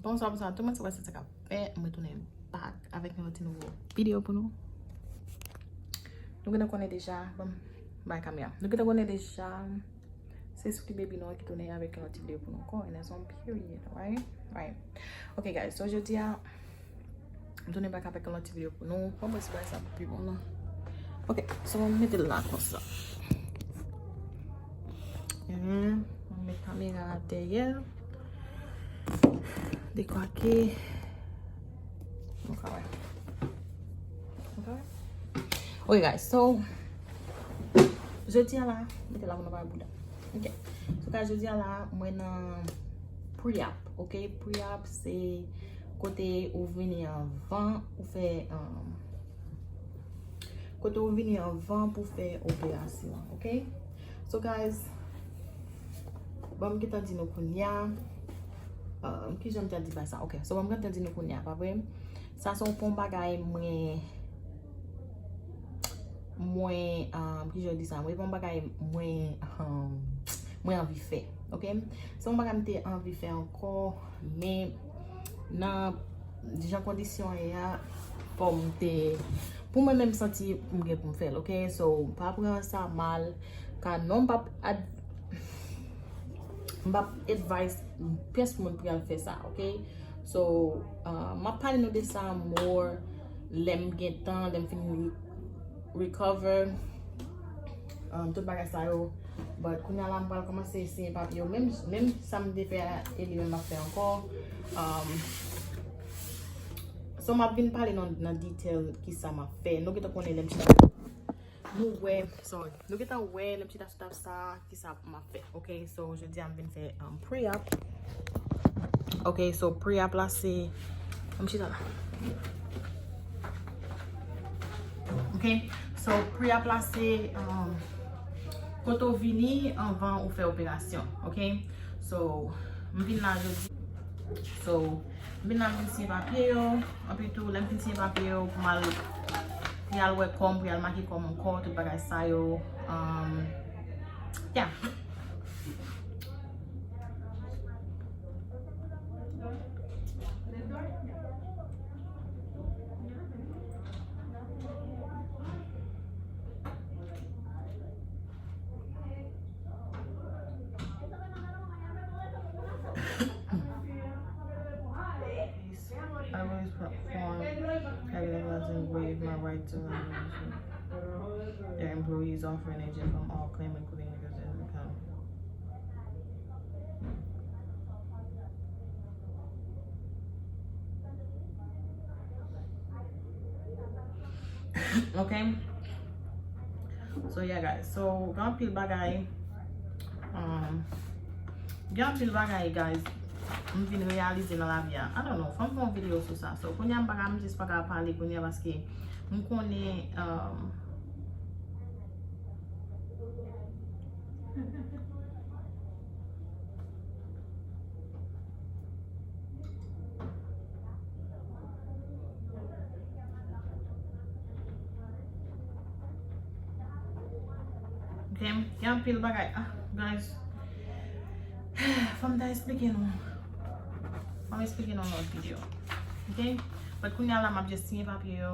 Bonsoir, bonsoir tout le monde, c'est quoi c'est ça qu'a fait. Je retourne back avec un petit nouveau vidéo pour nous. Nous connaissons déjà, bon, ma caméra. Nous connaissons déjà, c'est ce que baby nous qui tourne avec un petit vidéo pour nous. Encore une raison, period, right? Right. Okay, guys, so aujourd'hui, je tourne back avec un petit vidéo pour nous. On va essayer ça plus bon là. Ok, so on va mettre là comme ça. On va mettre la caméra derrière. Décoaquer. Okay. Okay, guys, so je dis là, mettez là on va bouda. OK. So guys, je dis là, moi dans pre-app, OK? Pre-app c'est côté où venir avant ou faire côté où venir avant pour faire opération, OK? So guys, bon qui t'a dit nous konya qui j'aime te dire ça. OK. So bon te dire nous konya, pas vrai? Ça sont pour bagay moins puis je dis ça moi bon bagay moins envie faire, OK? C'est un bagay m'te envie faire encore mais dans déjà condition ya pour moi même sentir pour me faire, OK? So pas prendre ça mal car non pas advice personne pour faire ça, OK? So ma parler de ça more lem get temps lem fin recover tout bagage ça yo but quand on va commencer c'est papier même ça me faire et lui m'a fait encore so m'a bien parler dans detail qui ça m'a fait nous qui connaît lem nous ouais sorry nous qui ouais lem petit stuff ça qui ça m'a fait, OK? So je dis on vient faire pre-op. OK, so pre-op là c'est comme ça là. OK, so pre-op là c'est quand on vient avant ou faire opération, OK? So je viens là jeudi. So je viens là signer papier en plus tout là signer papier pour mal pour aller ouais comme pour aller marquer comme encore tout bagage ça yo yeah. I always perform calculations and waive my right to their employees offering agent from all claim including niggas in the county. Okay. So yeah guys, so gonna peel bagay guys. Je viens réaliser dans la vie. I don't know, faut faire une vidéo sur ça. So, quand il y a un bagage, je sais pas parler parce que je connais OK, il y a un pile bagage. Guys, faut m'expliquer dans notre vidéo. OK? Parce que là, m'a juste signé papier.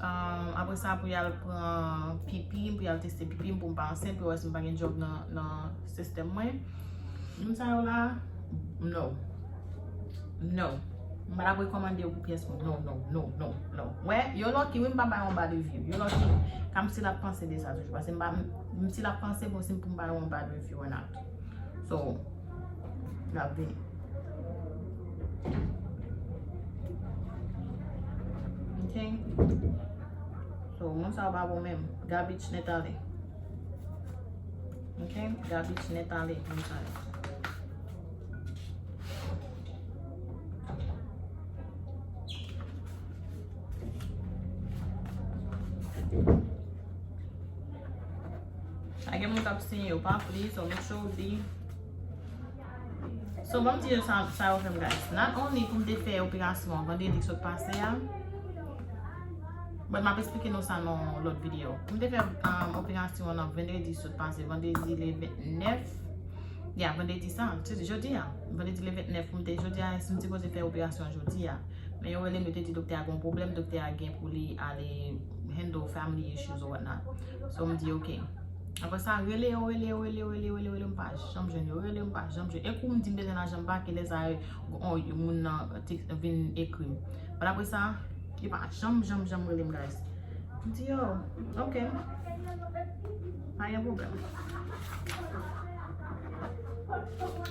Après ça, pour y aller prendre pipi, pour y aller tester pipi, pour me passer, pour voir si je n'ai pas un job dans le système. Comme ça, là, non. Non. Je vais recommander aux pièces. Non. Ouais, yo lucky, je ne vais pas faire un bad review. Yo lucky, comme si la pensée de ça, parce que si la pensée, c'est pour me faire un bad review ou not. So, la vie. OK? So, mon ça va même. Garbage net aller. OK? Garbage net aller. Comme ça. I get my cup seeing you properly, so make sure the so bon dire ça guys. Not only pour me faire opération vendredi qui se passe but m'a expliquer nous ça dans l'autre vidéo. Pour me faire opération dans vendredi qui se passe vendredi le 29 Ya, vendredi ça, c'est jeudi ya. Vendredi le 29 mte jeudi a, si mte pose faire opération jeudi ya. Mais yo relem yo te di docteur a gon problème, docteur a gen pour li aller handle family issues or whatnot. So me dit OK. Après ça, relé m'pas jambe jeune, relé m'pas jambe jeune. Et comme me dit besoin l'argent pas que les a yon moun vin écrit. Mais après ça, il pas jambe relé guys. Me dit yo, OK. Pas y a problème.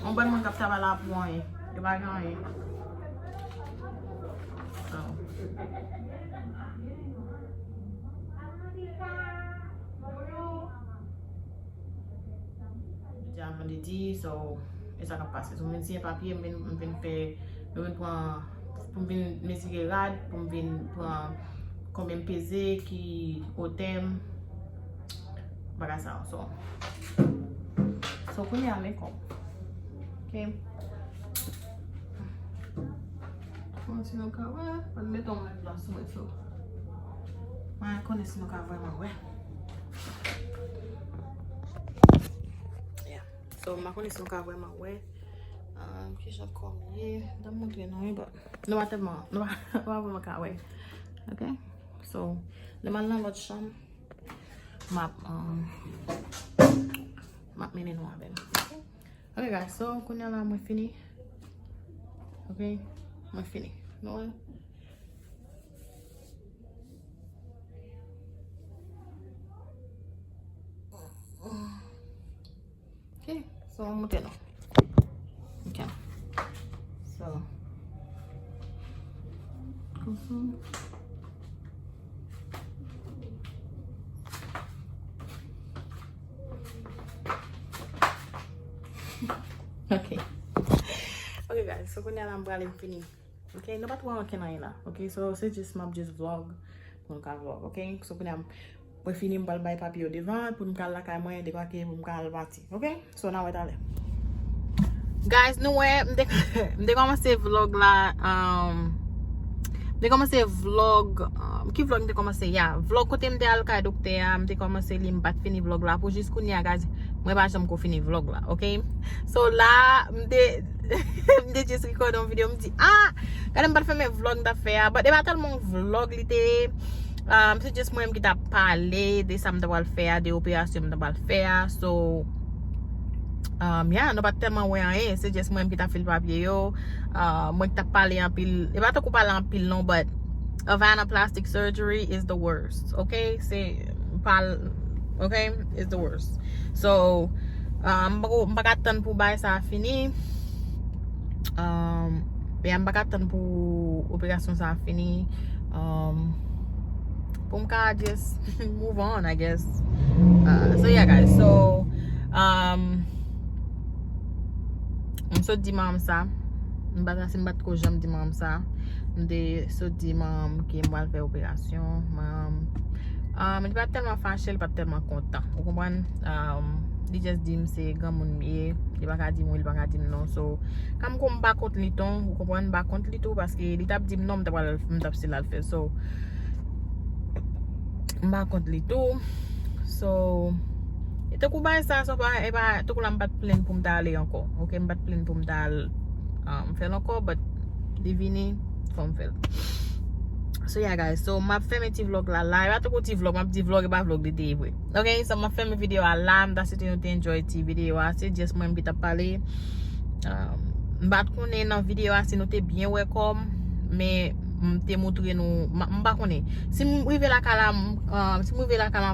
On bon moun kap travay la pou an, yo pa gan yon. So. Jan vendredi, so, e sa kap pase. So, mwen siye papye, mwen vin fè, mwen vin pou mwen mesire rad, pou mwen vin pou konben peze ki otem, baga sa. So, kounye ame kom. Ok. Kon si nou ka wè, an meton mwen plas mwen so. Mwen konen si nou ka vweman wè. Yeah. So, mwen konen si nou ka vweman wè. Ki jan kom ye. Dan moun dwe nan wè, but nou watevman, nou watevman ka wè. Ok. So, leman nan lot chan. Map menen nou avèm. Ok guys, so konya la mwen fini. Ok, mwen fini. No? Ok, so mwen te nou. Ok. So. Okay guys, so konya la mbra lem fini. Okay, no bat wan ken ay la. Okay, so c'est just map just vlog pou nou ka vlog. Okay, so konya mwen fini mbal bay papi yo devan pou nou ka la kay mwen de kwa ke pou mka al bati. Okay, so na wet ale. Guys, nou we mde komanse vlog la mde komanse vlog ki vlog mde komanse ya vlog kote mde al kay dokte ya mde komanse li mbat fini vlog la pou jis konya guys mwen ba jam ko fini vlog la, okay? So la mde just record un video mdi kade mbat feme vlog da fe ya but de ba talmon vlog li te c'est just mwen ki ta pale de sa mda wal fe ya de operasyon mda wal fe ya so yeah, no pas tellement ouais hein, c'est juste moi qui t'a fait le papier yo. Moi qui t'a parlé en pile, et pas tout parler en pile non, but a vaginoplastic surgery is the worst. Okay, c'est pas okay, is the worst. So, m'baka tan pour bail ça fini. Et m'baka tan pour opération ça fini. Pour m'ka just move on, I guess. So yeah, guys. So, so di mam sa mbat ko jam di mam sa mde so di mam ki mwal fe operasyon mam di pa telman fachel, pa telman kontan ou kompran di just dim se gamoun miye di baka dim ou il baka dim non so kam kon mba kont li ton ou kompran mba kont li tou paske li tap dim non mtap si lal fe so mba kont li tou so te kou bay sa so pa e ba te kou la mbat plen pou mta ale anko. Ok, mbat plen pou mta al fel anko but divini fom fel. So yeah guys, so map feme ti vlog la live. Ato kou ti vlog, map ti vlog e ba vlog de day we. Ok, so map feme video a lam, da se te nou te enjoy ti video a se just mwen bita pale. Mbat konen nan video a se nou te bien wekom me te moutre nou mba konen si mwive la kala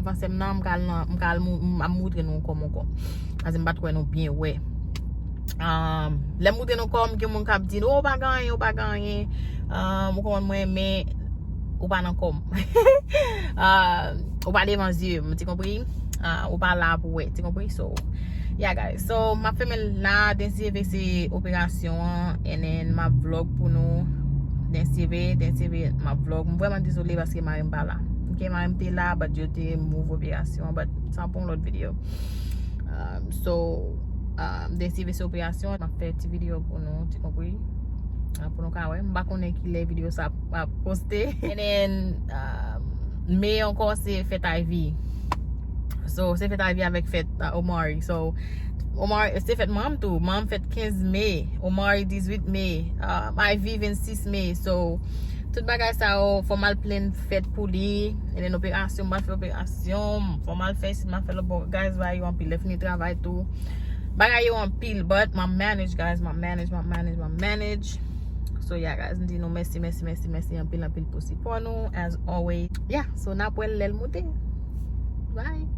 pasem nan mkal moutre nou kom aze mbat kwen nou bien we le moutre nou kom ki moun kap di ou pa ganyen mwen mwen me ou pa nan kom ou pa devan zye ti kompri ou pa la pou we ti kompri so yeah guys so ma feme la den si ve se operasyon enen ma vlog pou nou den CV ma vlog. Mwen vraiment désolé parce que Marim pas là. Ok, Marim t'es là, but je t'ai move opération, but ça pour l'autre vidéo. So, den CV sur opération, m'a fait une vidéo pour nous, tu compris? Pour nous quand même, m'ba connaît qui les vidéos ça a posté. And then, mais encore c'est fait à vie. So, c'est fait à vie avec fait Omari. So, Omar, c'est fait mam tout. Mam fait 15 mai. Omar 18 mai. Ivy 26 mai. So, tout bagay sa yo, faut mal plein fête pour lui. Et then opération, mal fait opération. Faut mal fait, si mal fait le bon. Guys, va yo en pile, le fini travail tout. Bagay yo en pile, but ma manage, guys. Ma manage. So, yeah, guys, ndi nou merci en pile pour support nous, as always. Yeah, so, na pou el mouté. Bye.